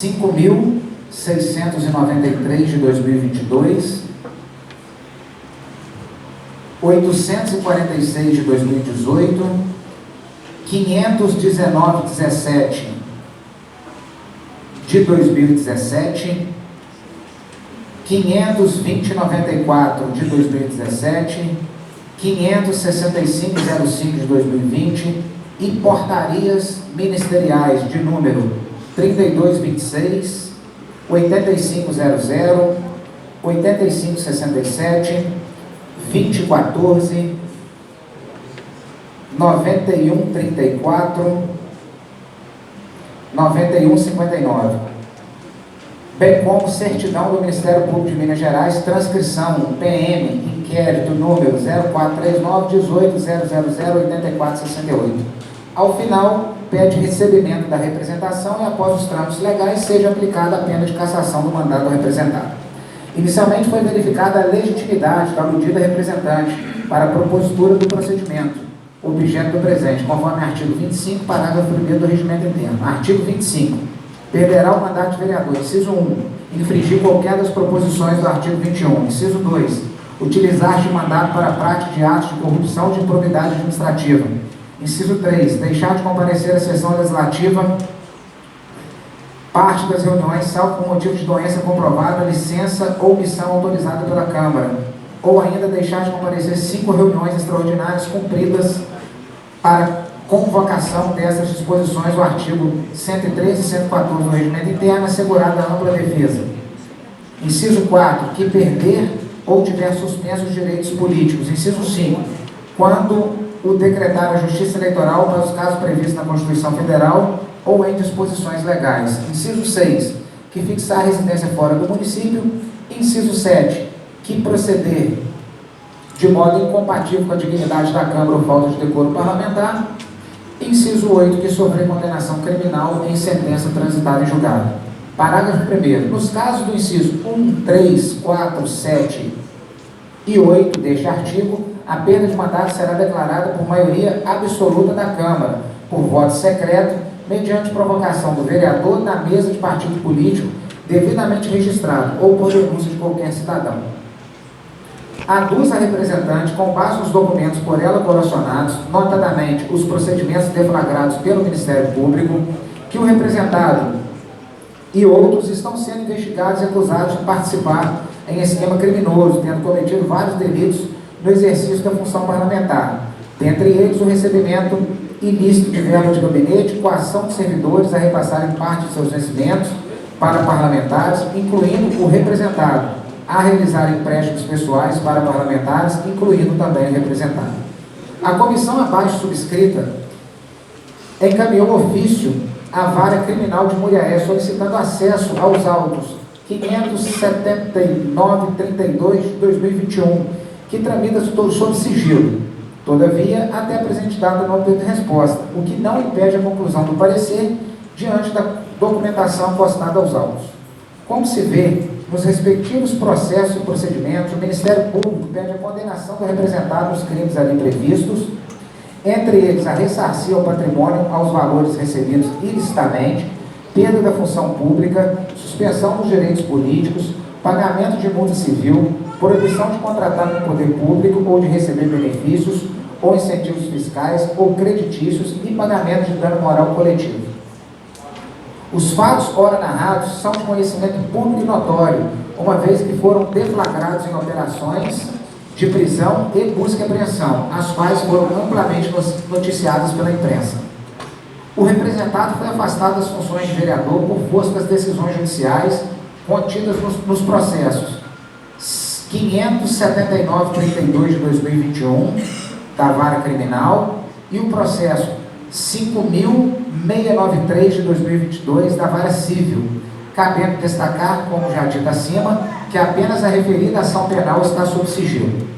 5.693 de 2022, 846 de 2018, 519,17 de 2017, 520,94 de 2017, 565,05 de 2020 e portarias ministeriais de número 3226, 8500, 8567, 2014, 9134, 9159, bem como certidão do Ministério Público de Minas Gerais, transcrição PM, inquérito número 0439-18-000-8468. Ao final, pede recebimento da representação e, após os trâmites legais, seja aplicada a pena de cassação do mandado do representado. Inicialmente foi verificada a legitimidade da aludida representante para a propositura do procedimento, objeto do presente, conforme artigo 25, parágrafo 1º do Regimento Interno. Artigo 25. Perderá o mandato de vereador. Inciso 1. Infringir qualquer das proposições do artigo 21. Inciso 2. Utilizar de mandato para a prática de atos de corrupção de improbidade administrativa. Inciso 3. Deixar de comparecer à sessão legislativa parte das reuniões, salvo por motivo de doença comprovada, licença ou missão autorizada pela Câmara. Ou ainda deixar de comparecer 5 reuniões extraordinárias cumpridas para convocação dessas disposições do artigo 113 e 114 do Regimento Interno, assegurada a ampla defesa. Inciso 4. Que perder ou tiver suspenso os direitos políticos. Inciso 5. Quando o decretar a Justiça Eleitoral para os casos previstos na Constituição Federal ou em disposições legais. Inciso 6. Que fixar a residência fora do município. Inciso 7. Que proceder de modo incompatível com a dignidade da Câmara ou falta de decoro parlamentar. Inciso 8. Que sofrer condenação criminal em sentença transitada em julgado. Parágrafo 1º. Nos casos do inciso 1, 3, 4, 7 e 8 deste artigo, a perda de mandato será declarada por maioria absoluta da Câmara, por voto secreto, mediante provocação do vereador na mesa de partido político devidamente registrado ou por denúncia de qualquer cidadão. Aduz a representante, com base nos documentos por ela correlacionados, notadamente os procedimentos deflagrados pelo Ministério Público, que o representado e outros estão sendo investigados e acusados de participar em esquema criminoso, tendo cometido vários delitos no exercício da função parlamentar, dentre eles o recebimento ilícito de verba de gabinete, coação de servidores a repassarem parte de seus vencimentos para parlamentares, incluindo o representado, a realizar empréstimos pessoais para parlamentares, incluindo também o representado. A comissão abaixo subscrita encaminhou ofício à Vara Criminal de Muriaé solicitando acesso aos autos 579-32 de 2021, que tramita sob sigilo. Todavia, até a presente data não teve resposta, o que não impede a conclusão do parecer diante da documentação postada aos autos. Como se vê, nos respectivos processos e procedimentos, o Ministério Público pede a condenação do representado nos crimes ali previstos, entre eles a ressarcir ao patrimônio aos valores recebidos ilicitamente, perda da função pública, suspensão dos direitos políticos, pagamento de multa civil, proibição de contratar no poder público ou de receber benefícios ou incentivos fiscais ou creditícios e pagamento de dano moral coletivo. Os fatos ora narrados são de conhecimento público e notório, uma vez que foram deflagrados em operações de prisão e busca e apreensão, as quais foram amplamente noticiadas pela imprensa. O representado foi afastado das funções de vereador por força das decisões judiciais contidas nos processos 579-32 de 2021 da Vara Criminal e o processo 5.693 de 2022 da Vara Civil, cabendo destacar, como já dito acima, que apenas a referida ação penal está sob sigilo.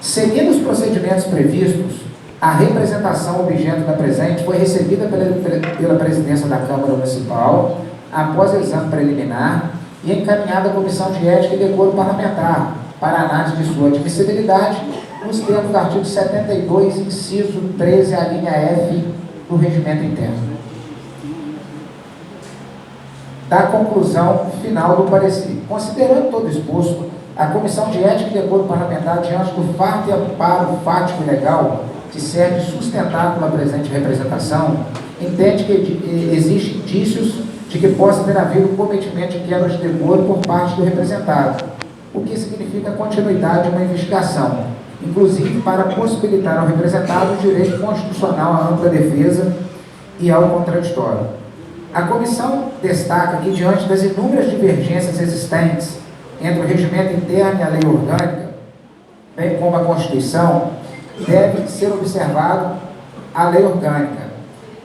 Seguindo os procedimentos previstos, a representação objeto da presente foi recebida pela presidência da Câmara Municipal após exame preliminar e encaminhada à Comissão de Ética e Decoro Parlamentar para análise de sua admissibilidade nos termos do artigo 72, inciso 13, a linha F do Regimento Interno. da conclusão final do parecer. Considerando todo exposto, a Comissão de Ética e Decoro Parlamentar, diante do fato e amparo fático e legal que serve de sustentáculo à presente representação, entende que existem indícios de que possa ter havido cometimento de quebra de decoro por parte do representado, o que significa a continuidade de uma investigação, inclusive para possibilitar ao representado o direito constitucional à ampla defesa e ao contraditório. A comissão destaca que, diante das inúmeras divergências existentes entre o regimento interno e a lei orgânica, bem como a Constituição, deve ser observado a lei orgânica.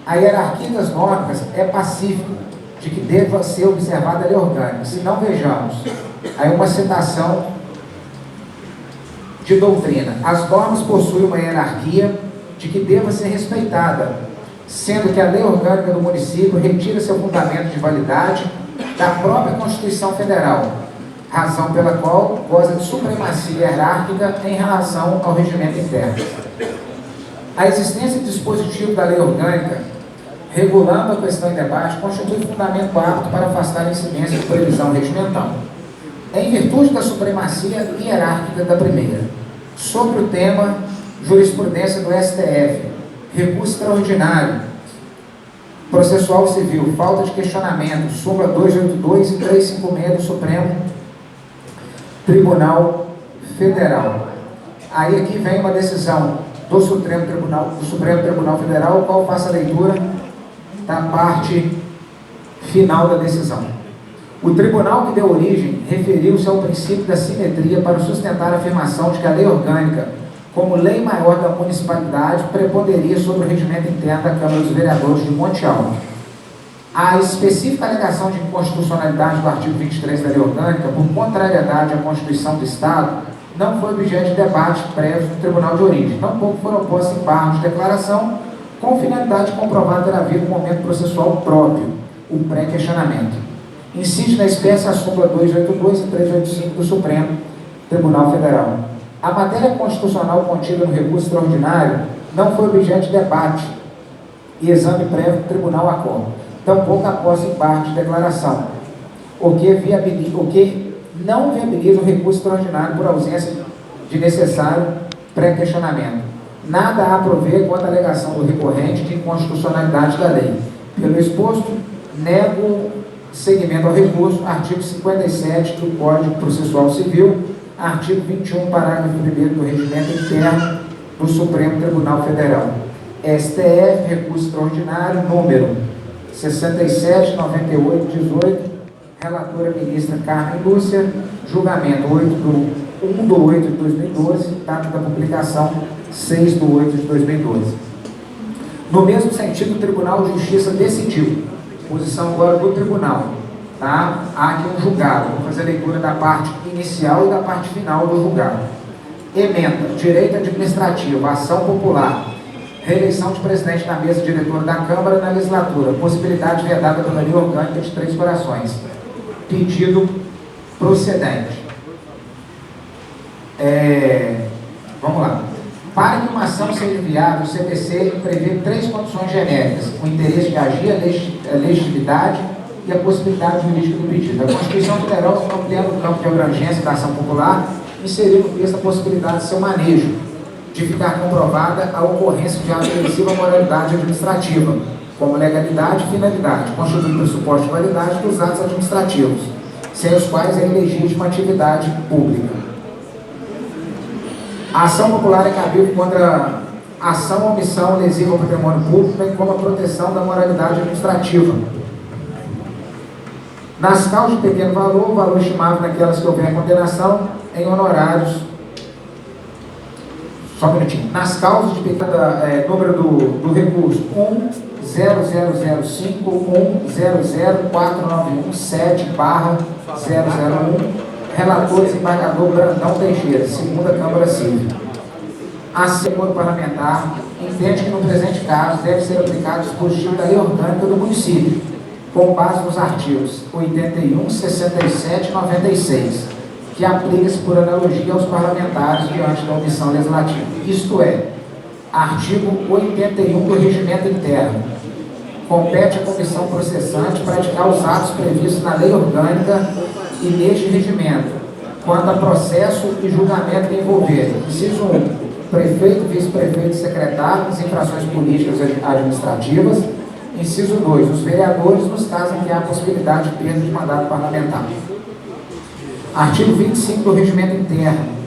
A hierarquia das normas é pacífica de que deva ser observada a lei orgânica. Se não, vejamos, aí uma citação de doutrina. As normas possuem uma hierarquia de que deva ser respeitada, sendo que a lei orgânica do município retira seu fundamento de validade da própria Constituição Federal, razão pela qual goza de supremacia hierárquica em relação ao regimento interno. A existência de dispositivo da lei orgânica, regulando a questão em debate, constitui fundamento apto para afastar a incidência de previsão regimental, em virtude da supremacia hierárquica da primeira. Sobre o tema, jurisprudência do STF, recurso extraordinário, processual civil, falta de questionamento, súmula 282 e 356 do Supremo Tribunal Federal. Aí aqui vem uma decisão do Supremo Tribunal Federal, o qual faço a leitura da parte final da decisão. O tribunal que deu origem referiu-se ao princípio da simetria para sustentar a afirmação de que a lei orgânica, como lei maior da municipalidade, preponderia sobre o regimento interno da Câmara dos Vereadores de Monte Alto. A específica alegação de inconstitucionalidade do artigo 23 da lei orgânica, por contrariedade à Constituição do Estado, não foi objeto de debate prévio no tribunal de origem. Tampouco foram postos embargos de declaração, com finalidade de comprovar ter havido um momento processual próprio, o pré-questionamento. Incide na espécie a súmula 282 e 385 do Supremo Tribunal Federal. A matéria constitucional contida no recurso extraordinário não foi objeto de debate e exame prévio do tribunal acorda. Tampouco após embargo de declaração, o que não viabiliza o recurso extraordinário por ausência de necessário pré-questionamento. Nada há a prover quanto à alegação do recorrente de inconstitucionalidade da lei. Pelo exposto, nego seguimento ao recurso, artigo 57 do Código Processual Civil, artigo 21, parágrafo 1º do Regimento Interno do Supremo Tribunal Federal. STF, recurso extraordinário, número 67, 98, 18, relatora ministra Carmen Lúcia, julgamento 1 de 8 de 2012, data da publicação 6 de 8 de 2012. No mesmo sentido, o Tribunal de Justiça decidiu, posição agora do tribunal, tá? Há aqui um julgado, vou fazer a leitura da parte inicial e da parte final do julgado. Emenda, direito administrativo, ação popular, reeleição de presidente na mesa diretora da Câmara na legislatura, possibilidade vedada pela lei orgânica de Três Corações. Pedido procedente. Vamos lá. Para que uma ação seja viável, o CPC prevê três condições genéricas: o interesse de agir, a legitimidade e a possibilidade jurídica do pedido. A Constituição Federal, ampliando o campo de abrangência da ação popular, inseriu no texto a possibilidade de seu manejo, de ficar comprovada a ocorrência de ato lesivo à moralidade administrativa, como legalidade e finalidade, constituindo pressuposto de validade dos atos administrativos, sem os quais é ilegítima atividade pública. A ação popular é cabível contra a ação ou omissão lesiva ao patrimônio público, bem como a proteção da moralidade administrativa. Nas causas de pequeno valor, o valor estimável naquelas que houver condenação em honorários. Só um minutinho. Nas causas de pequeno número do recurso 10005100491.7/001, relator desembargador Brandão Teixeira, segunda Câmara Civil. A Câmara Parlamentar entende que no presente caso deve ser aplicado o dispositivo da lei orgânica do município, com base nos artigos 81, 67 e 96, que aplica-se por analogia aos parlamentares diante da omissão legislativa. Isto é, artigo 81 do Regimento Interno, compete à comissão processante praticar os atos previstos na lei orgânica e neste regimento, quanto a processo e julgamento que envolverem. Inciso 1. Prefeito, vice-prefeito e secretário nas infrações políticas e administrativas. Inciso 2. Os vereadores, nos casos em que há possibilidade de perda de mandato parlamentar. Artigo 25 do Regimento Interno.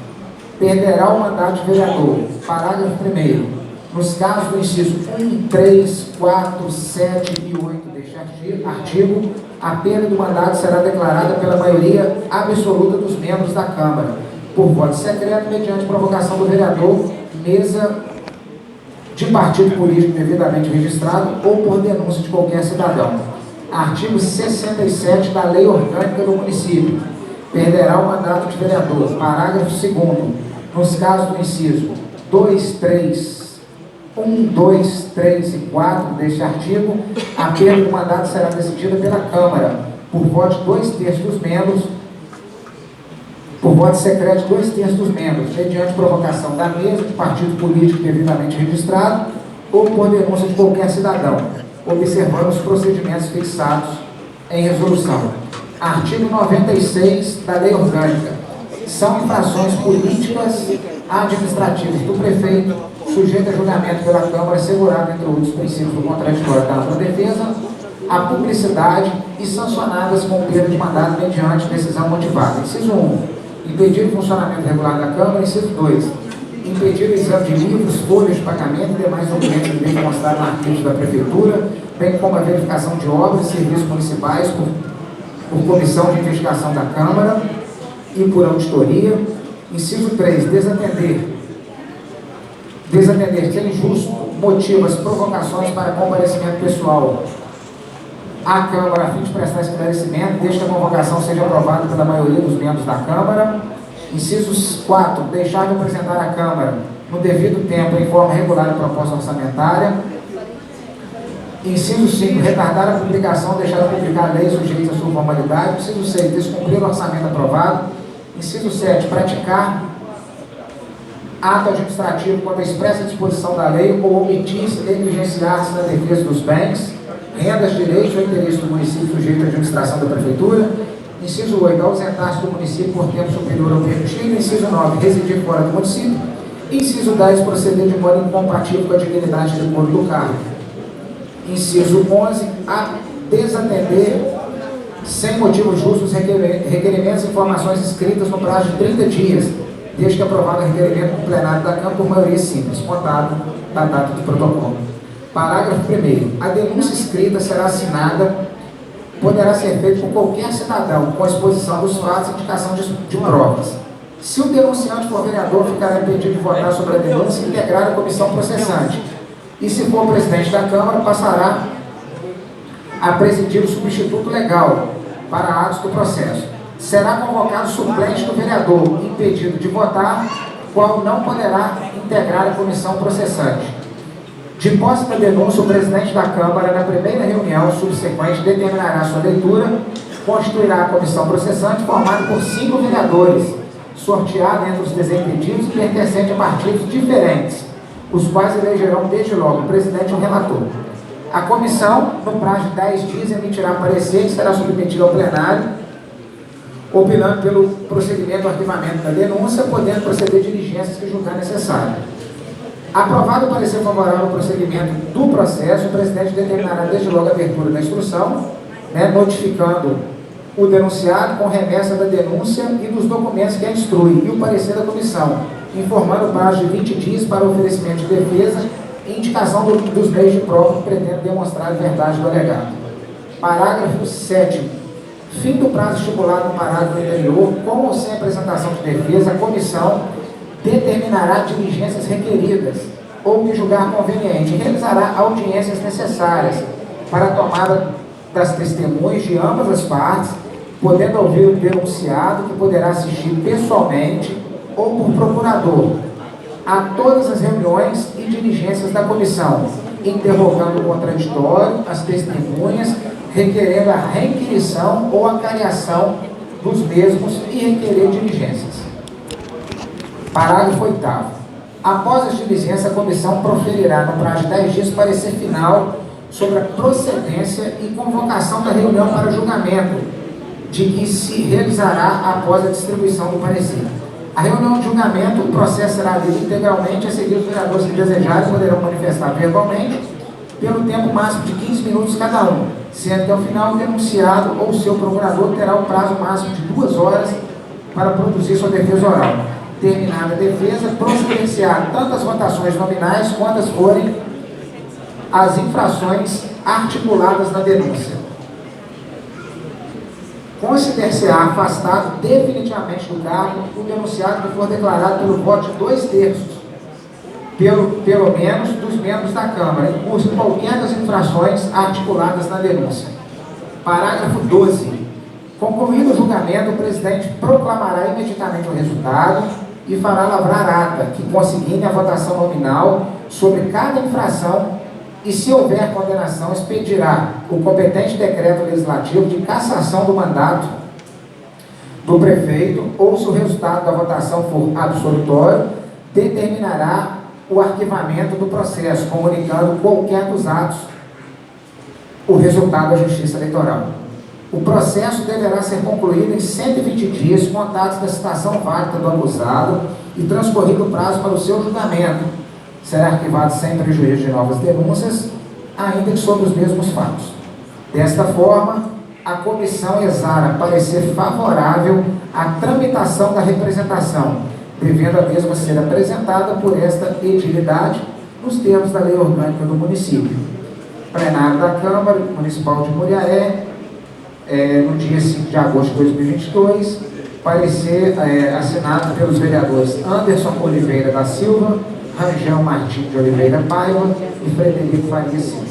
Perderá o mandato de vereador. Parágrafo 1º. Nos casos do inciso 1, 3, 4, 7 e 8 deste artigo, a perda do mandato será declarada pela maioria absoluta dos membros da Câmara, por voto secreto, mediante provocação do vereador, mesa de partido político devidamente registrado ou por denúncia de qualquer cidadão. Artigo 67 da Lei Orgânica do Município. Perderá o mandato de vereador. Parágrafo 2º. Nos casos do inciso 2, 3 e 4 deste artigo, a perda do mandato será decidida pela Câmara, por voto de 2/3 dos membros, por voto secreto de 2/3 dos membros, mediante provocação da mesa de partido político devidamente registrado ou por denúncia de qualquer cidadão, observando os procedimentos fixados em resolução. Artigo 96 da Lei Orgânica. São infrações políticas administrativas do prefeito, sujeito a julgamento pela Câmara, assegurado entre outros princípios do contraditório da ampla defesa, a publicidade e sancionadas com perda de mandato mediante decisão motivada. Inciso 1. Impedir o funcionamento regular da Câmara. Inciso 2. Impedir o exame de livros, folhas de pagamento e demais documentos que devem constar no arquivo da Prefeitura, bem como a verificação de obras e serviços municipais por comissão de investigação da Câmara e por auditoria. Inciso 3. Desatender sem justo motivo as provocações para comparecimento pessoal à Câmara a fim de prestar esclarecimento, desde que a convocação seja aprovada pela maioria dos membros da Câmara. Incisos 4. Deixar de apresentar à Câmara, no devido tempo, em forma regular, a proposta orçamentária. Inciso 5. Retardar a publicação, deixar de publicar leis sujeitas à sua formalidade. Inciso 6. Descumprir o orçamento aprovado. Inciso 7. Praticar ato administrativo quanto à expressa disposição da lei ou omitir-se, negligenciar-se na defesa dos bens, rendas, direitos ou interesses do município sujeito à administração da Prefeitura. Inciso 8. Ausentar-se do município por tempo superior ao permitido. Inciso 9. Residir fora do município. Inciso 10. Proceder de modo incompatível com a dignidade e decoro do cargo. Inciso 11. A desatender sem motivos justos requerimentos e informações escritas no prazo de 30 dias, desde que aprovado o requerimento no plenário da Câmara por maioria simples, contado da data do protocolo. Parágrafo 1º. A denúncia escrita será assinada, poderá ser feita por qualquer cidadão, com a exposição dos fatos e indicação de provas. Se o denunciante for vereador, ficará impedido de votar sobre a denúncia e integrar a comissão processante. E se for presidente da Câmara, passará a presidir o substituto legal para atos do processo. Será convocado suplente do vereador, impedido de votar, qual não poderá integrar a comissão processante. De posse da denúncia, o presidente da Câmara, na primeira reunião subsequente, determinará sua leitura, constituirá a comissão processante, formada por 5 vereadores, sorteada entre os desimpedidos e pertencentes a partidos diferentes, os quais elegerão desde logo o presidente e o relator. A comissão, no prazo de 10 dias, emitirá parecer que será submetido ao plenário, opinando pelo procedimento do arquivamento da denúncia, podendo proceder diligências que julgar necessário. Aprovado o parecer favorável ao prosseguimento do processo, o presidente determinará desde logo a abertura da instrução, notificando o denunciado com remessa da denúncia e dos documentos que a instrui, e o parecer da comissão, informando o prazo de 20 dias para o oferecimento de defesa e indicação dos meios de prova que pretendem demonstrar a verdade do alegado. Parágrafo 7º. Fim do prazo estipulado no parágrafo anterior, com ou sem apresentação de defesa, a comissão determinará diligências requeridas ou que julgar conveniente e realizará audiências necessárias para a tomada das testemunhas de ambas as partes, podendo ouvir o denunciado, que poderá assistir pessoalmente ou por procurador a todas as reuniões e diligências da comissão, interrogando o contraditório, as testemunhas, requerendo a requisição ou a cariação dos mesmos e requerer diligências. Parágrafo 8º. Após as diligências, a comissão proferirá no prazo de 10 dias parecer final sobre a procedência e convocação da reunião para julgamento, de que se realizará após a distribuição do parecer. A reunião de julgamento, o processo será lido integralmente, a seguir os vereadores que desejarem poderão manifestar verbalmente, pelo tempo máximo de 15 minutos cada um, sendo que ao final o denunciado ou seu procurador terá o prazo máximo de 2 horas para produzir sua defesa oral. Terminada a defesa, procederá tanto as votações nominais quanto as forem as infrações articuladas na denúncia. Consider-se-á afastado definitivamente do cargo o denunciado que for declarado pelo voto de 2/3, pelo menos, dos membros da Câmara, em curso de qualquer das infrações articuladas na denúncia. Parágrafo 12. Concluído o julgamento, o presidente proclamará imediatamente o resultado e fará lavrar ata, que conseguindo a votação nominal sobre cada infração, e se houver condenação, expedirá o competente decreto legislativo de cassação do mandato do prefeito, ou se o resultado da votação for absolutório, determinará o arquivamento do processo, comunicando qualquer dos atos o resultado da Justiça Eleitoral. O processo deverá ser concluído em 120 dias, contados da citação válida do acusado e transcorrido o prazo para o seu julgamento. Será arquivado sem prejuízo de novas denúncias, ainda que sobre os mesmos fatos. Desta forma, a comissão exara parecer favorável à tramitação da representação, devendo a mesma ser apresentada por esta edilidade nos termos da Lei Orgânica do Município. Plenário da Câmara Municipal de Muriaé, no dia 5 de agosto de 2022, parecer assinado pelos vereadores Anderson Oliveira da Silva, Rangel Martins de Oliveira Paiva e Frederico Faria Silva.